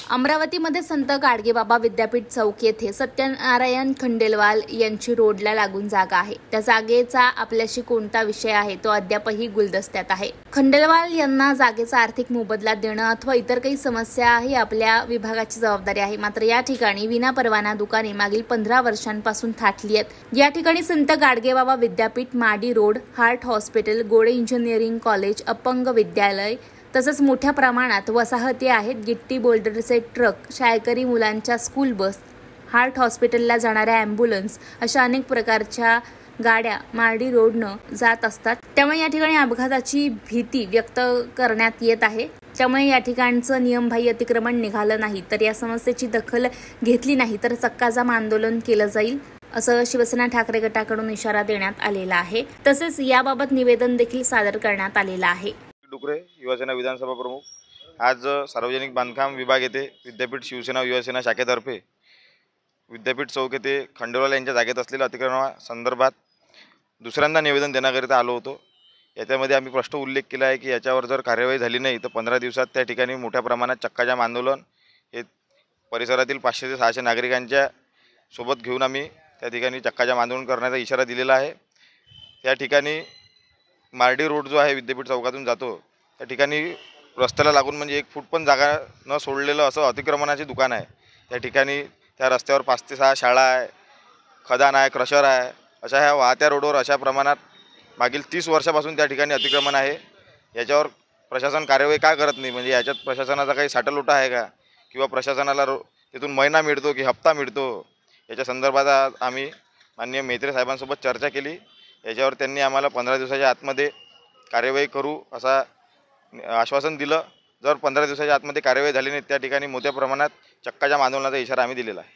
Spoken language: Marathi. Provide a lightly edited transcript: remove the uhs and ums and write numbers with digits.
अमरावतीमध्ये संत गाडगेबाबा विद्यापीठ चौक येथे सत्यनारायण खंडेलवाल यांची रोडला लागून जागा आहे। त्या जागेचा आपल्याशी कोणता विषय आहे तो अद्यापही गुलदस्त्यात आहे। खंडेलवाल यांना जागेचा आर्थिक मोबदला देणं अथवा इतर काही समस्या ही आपल्या विभागाची जबाबदारी आहे। मात्र या ठिकाणी विनापरवाना दुकाने मागील 15 वर्षांपासून थाटली आहेत। या ठिकाणी संत गाडगेबाबा विद्यापीठ, माडी रोड, हार्ट हॉस्पिटल, गोडे इंजिनिअरिंग कॉलेज, अपंग विद्यालय तसंच मोठ्या प्रमाणात वसाहती आहेत। गिट्टी बोल्डरचे ट्रक, शाळकरी मुलांच्या स्कूल बस, हार्ट हॉस्पिटलला जाणाऱ्या ॲम्ब्युलन्स अशा अनेक प्रकारच्या गाड्या मार्डी रोडनं जात असतात। त्यामुळे या ठिकाणी अपघाताची भीती व्यक्त करण्यात येत आहे। त्यामुळे या ठिकाणचं नियमबाह्य अतिक्रमण निघालं नाही तर या समस्येची दखल घेतली नाही तर चक्काजाम आंदोलन केलं जाईल असं शिवसेना ठाकरे गटाकडून इशारा देण्यात आलेला आहे। तसेच याबाबत निवेदन देखील सादर करण्यात आलेलं आहे। डुकरे, युवासेना विधानसभा प्रमुख। आज सार्वजनिक बांधकाम विभाग येथे विद्यापीठ शिवसेना युवासेना शाखेतर्फे विद्यापीठ चौक येथे खंडेलवाल यांच्या जागेत असलेल्या अतिक्रमणासंदर्भात दुसऱ्यांदा निवेदन देण्याकरिता आलो होतो। याच्यामध्ये आम्ही स्पष्ट उल्लेख केला आहे की याच्यावर जर कार्यवाही झाली नाही तर 15 दिवसात त्या ठिकाणी मोठ्या प्रमाणात चक्काजाम आंदोलन हे परिसरातील 500 ते 600 नागरिकांच्या सोबत घेऊन आम्ही त्या ठिकाणी चक्काजाम आंदोलन करण्याचा इशारा दिलेला आहे। त्या ठिकाणी मार्डी रोड जो आहे विद्यापीठ चौकातून जातो त्या ठिकाणी रस्त्याला लागून म्हणजे 1 फूट पण जागा न सोडलेलं असं अतिक्रमणाचे दुकान आहे। त्या ठिकाणी त्या रस्त्यावर 5 ते 6 शाळा आहे, खदान आहे, क्रशर आहे। अशा ह्या वाहत्या रोडवर अशा प्रमाणात मागील 30 वर्षापासून त्या ठिकाणी अतिक्रमण आहे। याच्यावर प्रशासन कार्यवाही का करत नाही? म्हणजे याच्यात प्रशासनाचा काही साटलोटा आहे का किंवा प्रशासनाला तिथून महिना मिळतो की हप्ता मिळतो? याच्या संदर्भात आम्ही माननीय मेत्रे साहेबांसोबत चर्चा केली। याच्यावर त्यांनी आम्हाला 15 दिवसाच्या आतमध्ये कार्यवाही करू असा आश्वासन दिलं। जर 15 दिवसाच्या आतमध्ये कार्यवाही झाली नाही त्या ठिकाणी मोठ्या प्रमाणात चक्काजाम आंदोलनाचा इशारा आम्ही दिलेला आहे।